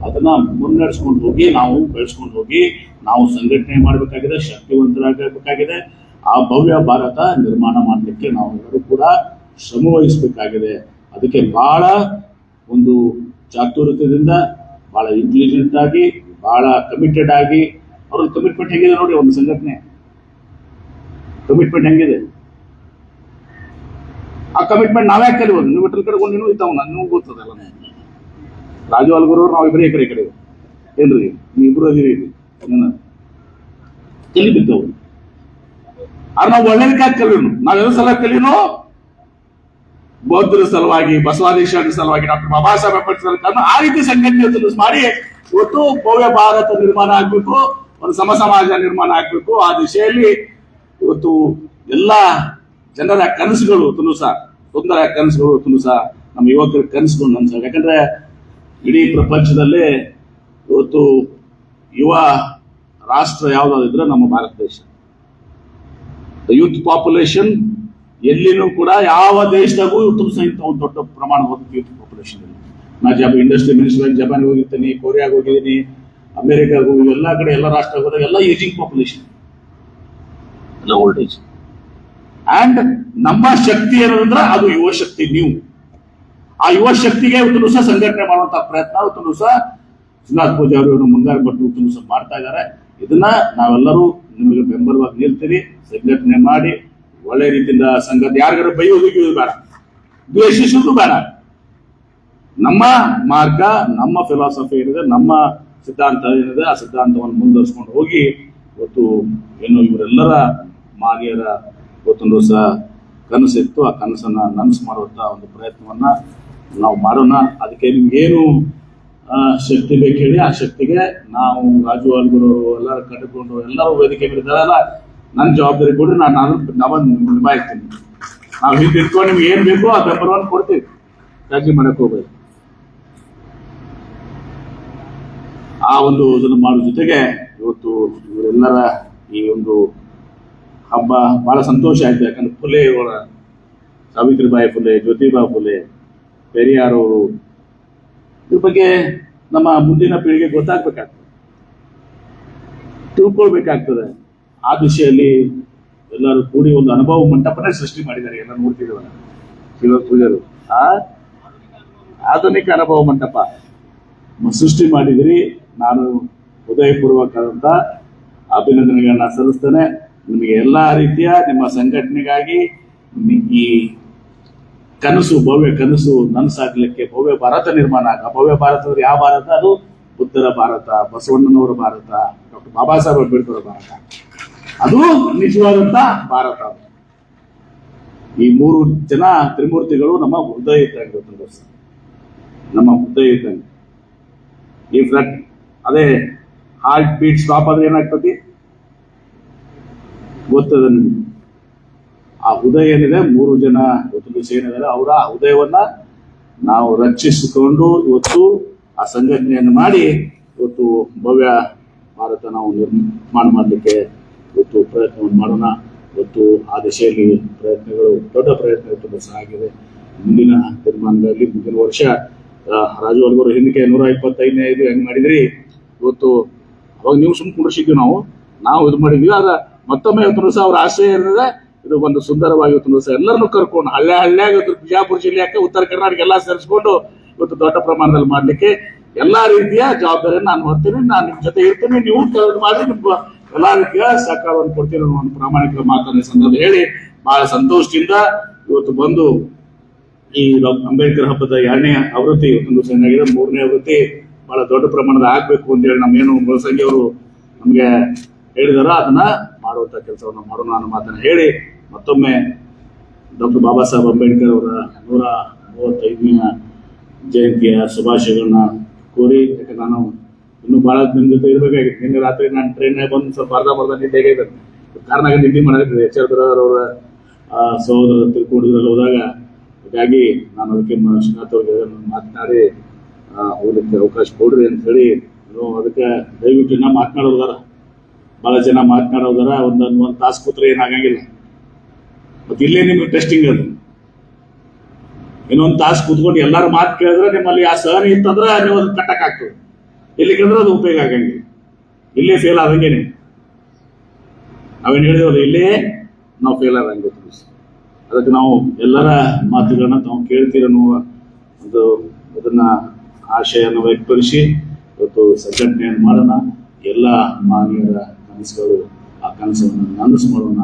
ಅದನ್ನ ಮುನ್ನಡೆಸ್ಕೊಂಡು ಹೋಗಿ, ನಾವು ಬೆಳೆಸ್ಕೊಂಡು ಹೋಗಿ, ನಾವು ಸಂಘಟನೆ ಮಾಡಬೇಕಾಗಿದೆ, ಶಕ್ತಿವಂತರಾಗಬೇಕಾಗಿದೆ. ಆ ಭವ್ಯ ಭಾರತ ನಿರ್ಮಾಣ ಮಾಡಲಿಕ್ಕೆ ನಾವೆಲ್ಲರೂ ಕೂಡ ಶ್ರಮ ವಹಿಸಬೇಕಾಗಿದೆ. ಅದಕ್ಕೆ ಬಹಳ ಒಂದು ಚಾತುರ್ಯದಿಂದ, ಬಹಳ ಇಂಟೆಲಿಜೆಂಟ್ ಆಗಿ, ಬಹಳ ಕಮಿಟೆಡ್ ಆಗಿ, ಅವ್ರ ಕಮಿಟ್ಮೆಂಟ್ ಹೆಂಗಿದೆ ನೋಡಿ. ಒಂದು ಸಂಘಟನೆ ಕಮಿಟ್ಮೆಂಟ್ ಹೆಂಗಿದೆ, ಆ ಕಮಿಟ್ಮೆಂಟ್ ನಾವ್ಯಾಕೆ ಕಲಿಬೋದು. ನೀವು ಇಟ್ಟರ ಕಡೆಗೊಂಡು ನೀನು ಇದ್ದಾವ, ನನಗೂ ಗೊತ್ತದಲ್ಲ. ರಾಜು ಅಲ್ಗುರು ನಾವು ಇಬ್ಬರೇ ಕಡೆ ಏನ್ರಿ, ನೀವಿಬ್ರು ಅದೀರಿ, ಎಲ್ಲಿ ಬಿದ್ದವು. ಆದ್ರೆ ನಾವು ಒಳ್ಳೆದಕ್ಕಾಗಿ ಕಲಿಯೋನು. ನಾವೆಲ್ಲ ಸಲ ಕಲಿಯೋನು ಬೌದ್ಧರ ಸಲುವಾಗಿ, ಬಸವಾದಿ ಶರಣರ ಸಲುವಾಗಿ, ಡಾಕ್ಟರ್ ಬಾಬಾ ಸಾಹೇಬ್ ಅಂಬೇಡ್ಕರ್ ಆ ರೀತಿ ಸಂಘಟನೆ ಮಾಡಿ ಇವತ್ತು ಭವ್ಯ ಭಾರತ ನಿರ್ಮಾಣ ಆಗ್ಬೇಕು, ಒಂದು ಸಮಾಜ ನಿರ್ಮಾಣ ಆಗ್ಬೇಕು. ಆ ದಿಶೆಯಲ್ಲಿ ಇವತ್ತು ಎಲ್ಲ ಜನರ ಕನಸುಗಳು ಸುಂದರ ಕನಸುಗಳು ಸಹ ನಮ್ಮ ಯುವಕರ ಕನಸುಗಳು ಅನ್ಸ. ಯಾಕಂದ್ರೆ ಇಡೀ ಪ್ರಪಂಚದಲ್ಲೇ ಇವತ್ತು ಯುವ ರಾಷ್ಟ್ರ ಯಾವ್ದಾದಿದ್ರೆ ನಮ್ಮ ಭಾರತ ದೇಶ. ಯೂತ್ ಪಾಪ್ಯುಲೇಷನ್ ಎಲ್ಲಿನೂ ಕೂಡ ಯಾವ ದೇಶದಾಗೂ ಸಹಿತ ಒಂದು ದೊಡ್ಡ ಪ್ರಮಾಣವಾದ ಯೂತ್ ಪಾಪ್ಯುಲೇಷನ್ ಇಲ್ಲ. ನಾ ಇಂಡಸ್ಟ್ರಿ ಮಿನಿಸ್ಟರ್ ಆಗಿ ಜಪಾನ್ಗೆ ಹೋಗಿರ್ತೀನಿ, ಕೊರಿಯಾಗೆ ಹೋಗಿದ್ದೀನಿ, ಅಮೆರಿಕಾಗ ಹೋಗಿ, ಎಲ್ಲ ಕಡೆ ಎಲ್ಲ ರಾಷ್ಟ್ರ ಹೋದಾಗ ಎಲ್ಲ ಏಜಿಂಗ್ ಪಾಪ್ಯುಲೇಷನ್, ಎಲ್ಲ ಓಲ್ಡ್ ಏಜ್. ಅಂಡ್ ನಮ್ಮ ಶಕ್ತಿ ಏನಂದ್ರೆ ಅದು ಯುವ ಶಕ್ತಿ. ನೀವು ಆ ಯುವ ಶಕ್ತಿಗೆ ಇವತ್ತು ಸಹ ಸಂಘಟನೆ ಮಾಡುವಂತಹ ಪ್ರಯತ್ನ ಇವತ್ತು ಸಹ ಶ್ರೀನಾಥ್ ಪೂಜಾರಿ ಅವರು ಮುಂಗಾರು ಭಟ್ರು ಸಹ ಮಾಡ್ತಾ ಇದ್ದಾರೆ. ಇದನ್ನ ನಾವೆಲ್ಲರೂ ನಿಮಗೆ ಬೆಂಬಲವಾಗಿ ನಿಲ್ತೀವಿ. ಸಂಘಟನೆ ಮಾಡಿ ಒಳ್ಳೆ ರೀತಿಯಿಂದ ಸಂಘಟನೆ, ಯಾರಿಗಾರ ಬೈಯೋದು ಬೇಡ, ದ್ವೇಷಿಸೋದು ಬೇಡ. ನಮ್ಮ ಮಾರ್ಗ, ನಮ್ಮ ಫಿಲಾಸಫಿ ಏನಿದೆ, ನಮ್ಮ ಸಿದ್ಧಾಂತ ಏನಿದೆ, ಆ ಸಿದ್ಧಾಂತವನ್ನು ಮುಂದುವರಿಸ್ಕೊಂಡು ಹೋಗಿ ಇವತ್ತು ಏನು ಇವರೆಲ್ಲರ ಮಾನ್ಯರ ಇವತ್ತೊಂದು ದಿವಸ ಕನಸಿತ್ತು, ಆ ಕನಸನ್ನ ನನಸು ಮಾಡುವಂತ ಒಂದು ಪ್ರಯತ್ನವನ್ನ ನಾವು ಮಾಡೋಣ. ಅದಕ್ಕೆ ನಿಮ್ಗೇನು ಶಕ್ತಿ ಬೇಕು ಹೇಳಿ, ಆ ಶಕ್ತಿಗೆ ನಾವು ರಾಜು ಅಲ್ಗುರು ಎಲ್ಲರ ಕಟ್ಟಿಕೊಂಡು ಎಲ್ಲರೂ ವೇದಿಕೆ ಮೇಲಿದ್ದಾರಲ್ಲ, ನನ್ನ ಜವಾಬ್ದಾರಿ ಕೊಡಿ, ನಾವು ನಿಭಾಯಿಸ್ತೀನಿ. ನಾವು ಹಿಂದೆ ಇಟ್ಕೊಂಡು ನಿಮ್ಗೆ ಏನ್ ಬೇಕೋ ಆ ಬೆಂಬಲವನ್ನು ಕೊಡ್ತೀವಿ, ರಾಜಿ ಮಾಡಕ್ ಹೋಗ್ಬೇಕು. ಆ ಒಂದು ಇದನ್ನು ಮಾಡೋ ಜೊತೆಗೆ ಇವತ್ತು ಇವರೆಲ್ಲರ ಈ ಒಂದು ಹಬ್ಬ ಬಹಳ ಸಂತೋಷ ಆಯ್ತು. ಯಾಕಂದ್ರೆ ಫುಲೆ ಅವರ, ಸಾವಿತ್ರಿಬಾಯಿ ಫುಲೆ, ಜ್ಯೋತಿಬಾ ಫುಲೆ, ಪೆರಿಯಾರ್ ಅವರು, ಇದ್ರ ಬಗ್ಗೆ ನಮ್ಮ ಮುಂದಿನ ಪೀಳಿಗೆ ಗೊತ್ತಾಗ್ಬೇಕಾಗ್ತದೆ, ತಿಳ್ಕೊಳ್ಬೇಕಾಗ್ತದೆ. ಆ ದಿಶೆಯಲ್ಲಿ ಎಲ್ಲರೂ ಕೂಡಿ ಒಂದು ಅನುಭವ ಮಂಟಪನೇ ಸೃಷ್ಟಿ ಮಾಡಿದ್ದಾರೆ. ಎಲ್ಲ ನೋಡ್ತಿದ್ದೇವಲ್ಲ ಶಿವ ಪೂಜಾರು, ಆ ಆಧುನಿಕ ಅನುಭವ ಮಂಟಪ ಸೃಷ್ಟಿ ಮಾಡಿದಿರಿ. ನಾನು ಹೃದಯಪೂರ್ವಕವಾದಂತ ಅಭಿನಂದನೆಗಳನ್ನ ಸಲ್ಲಿಸ್ತೇನೆ. ನಿಮಗೆ ಎಲ್ಲಾ ರೀತಿಯ ನಿಮ್ಮ ಸಂಘಟನೆಗಾಗಿ ಈ ಕನಸು, ಭವ್ಯ ಕನಸು ನನಸಾಗ್ಲಿಕ್ಕೆ, ಭವ್ಯ ಭಾರತ ನಿರ್ಮಾಣ ಭವ್ಯ ಭಾರತ ಯಾವ ಭಾರತ? ಅದು ಬುದ್ಧರ ಭಾರತ, ಬಸವಣ್ಣನವರ ಭಾರತ, ಡಾಕ್ಟರ್ ಬಾಬಾ ಸಾಹೇಬ್ ಅಂಬೇಡ್ಕರ್ ಭಾರತ, ಅದು ನಿಜವಾದಂತ ಭಾರತ. ಈ 3 ಜನ ತ್ರಿಮೂರ್ತಿಗಳು ನಮ್ಮ ಹೃದಯ ಇದ್ದಂಗೆ, ನಮ್ಮ ಹೃದಯ ಇದ್ದಂಗೆ. ಈ ಫ್ಲಡ್ ಅದೇ ಹಾರ್ಟ್ ಬೀಟ್ ಸ್ಟಾಪ್ ಆದ್ರೆ ಏನಾಗ್ತತಿ ಗೊತ್ತದ ನಿಮ್ಗೆ. ಆ ಹೃದಯ ಏನಿದೆ, 3 ಜನ ಇವತ್ತು ಸೇನಿದ್ದಾರೆ, ಅವರ ಹೃದಯವನ್ನ ನಾವು ರಕ್ಷಿಸಿಕೊಂಡು ಇವತ್ತು ಆ ಸಂಘಟನೆಯನ್ನು ಮಾಡಿ ಇವತ್ತು ಭವ್ಯ ಭಾರತ ನಾವು ನಿರ್ಮಾಣ ಮಾಡಲಿಕ್ಕೆ ಇವತ್ತು ಪ್ರಯತ್ನವನ್ನು ಮಾಡೋಣ. ಇವತ್ತು ಆ ದಿಶೆಯಲ್ಲಿ ಪ್ರಯತ್ನಗಳು, ದೊಡ್ಡ ಪ್ರಯತ್ನ ಇವತ್ತು ಸಾಗಿದೆ. ಮುಂದಿನ ತೀರ್ಮಾನಗಳಲ್ಲಿ ಮುಂದಿನ ವರ್ಷ ರಾಜು ಅಲ್ಗೂರು ಹಿಂದಕ್ಕೆ 125ನೇ ಹೆಂಗ್ ಮಾಡಿದ್ರಿ, ಇವತ್ತು ಅವಾಗ ನೀವು ಸುಮ್ಮನೆ ಕುಡಿಸಿದ್ವಿ, ನಾವು ಇದು ಮಾಡಿದ್ವಿ. ಆಗ ಮತ್ತೊಮ್ಮೆ ಇವತ್ತು ದಿವಸ ಅವ್ರ ಆಶಯ ಏನಿದೆ, ಇದು ಒಂದು ಸುಂದರವಾಗಿ ಇವತ್ತು ದಿವಸ ಎಲ್ಲರನ್ನು ಕರ್ಕೊಂಡು ಹಳ್ಳ್ಯಾಗ ಬಿಜಾಪುರ ಜಿಲ್ಲೆಯಾಕೆ ಉತ್ತರ ಕರ್ನಾಟಕ ಎಲ್ಲ ಸೇರಿಸ್ಕೊಂಡು ಇವತ್ತು ದೊಡ್ಡ ಪ್ರಮಾಣದಲ್ಲಿ ಮಾಡ್ಲಿಕ್ಕೆ ಎಲ್ಲಾ ರೀತಿಯ ಜವಾಬ್ದಾರಿಯನ್ನು ನಾನು ಹೊರ್ತೀನಿ. ನಾನು ನಿಮ್ ಜೊತೆ ಇರ್ತೀನಿ, ನೀವು ಮಾಡಿ ನಿಮ್ಗೆ ಎಲ್ಲಾ ರೀತಿಯ ಸಹಕಾರವನ್ನು ಕೊಡ್ತೀನಿ ಅನ್ನೋ ಒಂದು ಪ್ರಾಮಾಣಿಕ ಮಾತನ್ನ ಸಂದರ್ಭ ಹೇಳಿ ಬಹಳ ಸಂತೋಷದಿಂದ ಇವತ್ತು ಬಂದು ಈ ಅಂಬೇಡ್ಕರ್ ಹಬ್ಬದ 2ನೇ ಆವೃತ್ತಿ ಇವತ್ತೊಂದು ದಿವಸ ಏನಾಗಿದೆ, 3ನೇ ಆವೃತ್ತಿ ಬಹಳ ದೊಡ್ಡ ಪ್ರಮಾಣದ ಆಗ್ಬೇಕು ಅಂತ ಹೇಳಿ ನಮ್ಗೇನು ಬಳಸಂಗಿ ಅವರು ನಮ್ಗೆ ಹೇಳಿದಾರ, ಅದನ್ನ ಮಾಡುವಂತ ಕೆಲಸವನ್ನು ಮಾಡೋಣ ಅನ್ನೋ ಮಾತನ್ನ ಹೇಳಿ ಮತ್ತೊಮ್ಮೆ ಡಾಕ್ಟರ್ ಬಾಬಾ ಸಾಹೇಬ್ ಅಂಬೇಡ್ಕರ್ ಅವರ 135ನೇ ಜಯಂತಿಯ ಶುಭಾಶಯಗಳನ್ನ ಕೋರಿ. ಯಾಕಂದ್ರೆ ನಾನು ಇನ್ನೂ ಬಹಳ ನಿಮ್ ಜೊತೆ ಇರ್ಬೇಕಾಗಿತ್ತು. ನಿನ್ನೆ ರಾತ್ರಿ ನಾನು ಟ್ರೈನ್ ಬಂದು ಸ್ವಲ್ಪ ಅರ್ಧ ನಿದ್ದೆ ಆಗಿದ್ದೆ. ಕಾರಣ ನಿದ್ದೆ ಮಾಡಿದ್ರೆ ಎಚ್ಚರದವರ ಸಹೋದರ ತಿಳ್ಕೊಂಡಿದ್ರಲ್ಲಿ ಹೋದಾಗ, ಹೀಗಾಗಿ ನಾನು ಅದಕ್ಕೆ ಶ್ರೀನಾಥ್ ಅವ್ರಿಗೆ ಮಾತನಾಡಿ ಹೋಗ್ಲಿಕ್ಕೆ ಅವಕಾಶ ಕೊಡ್ರಿ ಅಂತ ಹೇಳಿ, ಅದಕ್ಕೆ ದಯವಿಟ್ಟು ಇನ್ನ ಮಾತನಾಡೋದಾರ, ಬಹಳ ಜನ ಮಾತನಾಡೋದಾರ. ಒಂದು ತಾಸು ಕೂತ್ರೆ ಏನಾಗಂಗಿಲ್ಲ. ಮತ್ತೆ ಇಲ್ಲೇ ನಿಮ್ಗೆ ಟೆಸ್ಟಿಂಗ್ ಅದು, ಇನ್ನೊಂದು ತಾಸು ಕೂತ್ಕೊಂಡು ಎಲ್ಲಾರು ಮಾತು ಕೇಳಿದ್ರೆ ನಿಮ್ಮಲ್ಲಿ ಆ ಸಹನೆ ಇತ್ತಂದ್ರೆ ನೀವು ಅದನ್ನ ಕಟ್ಟಕ್ ಆಗ್ತದೆ. ಇಲ್ಲಿಕಂದ್ರೆ ಅದು ಉಪಯೋಗ ಆಗಂಗಿಲ್ಲ. ಇಲ್ಲೇ ಫೇಲ್ ಆದಂಗೇನೆ ನಾವೇನು ಹೇಳಿದವಲ್ಲ, ಇಲ್ಲೇ ನಾವು ಫೇಲ್ ಆದಂಗೆ. ಅದಕ್ಕೆ ನಾವು ಎಲ್ಲರ ಮಾತುಗಳನ್ನ ತಾವು ಕೇಳ್ತೀರನ್ನುವ ಒಂದು ಅದನ್ನ ಆಶಯವನ್ನು ವ್ಯಕ್ತಪಡಿಸಿ ಇವತ್ತು ಸಂಘಟನೆಯನ್ನು ಮಾಡೋಣ. ಎಲ್ಲ ಮಾನವೀಯರ ಕನಸುಗಳು, ಆ ಕನಸನ್ನು ನನಸು ಮಾಡೋಣ.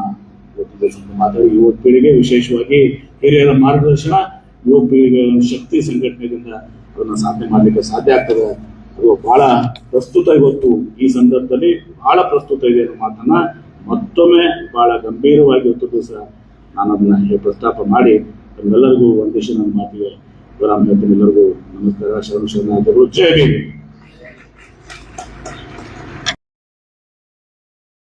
ಇವತ್ತು ಮಾತಾಡಿ ಯುವ ಪೀಳಿಗೆ, ವಿಶೇಷವಾಗಿ ಹಿರಿಯರ ಮಾರ್ಗದರ್ಶನ, ಯುವ ಪೀಳಿಗೆಗಳ ಶಕ್ತಿ ಸಂಘಟನೆಯಿಂದ ಅದನ್ನ ಸಾಧನೆ ಮಾಡಲಿಕ್ಕೆ ಸಾಧ್ಯ ಆಗ್ತದೆ. ಅದು ಬಹಳ ಪ್ರಸ್ತುತ, ಇವತ್ತು ಈ ಸಂದರ್ಭದಲ್ಲಿ ಬಹಳ ಪ್ರಸ್ತುತ ಇದೆ ಅನ್ನೋ ಮಾತನ್ನ ಮತ್ತೊಮ್ಮೆ ಬಹಳ ಗಂಭೀರವಾಗಿ ಇವತ್ತು ದಿವಸ ನಾನು ಅದನ್ನ ಪ್ರಸ್ತಾಪ ಮಾಡಿ ನಿಮ್ಮೆಲ್ಲರಿಗೂ ಒಂದಿಷ್ಟು ನನ್ನ ಮಾತಿಗೆ ವಿರಾಮ ಹೇಳ್ತೀನಿ. ಎಲ್ಲರಿಗೂ ನಮಸ್ಕಾರ. ಶರಣ ಶರಣಾರ್ಥಿಗಳು. ಜೈ ಭೀಮ್.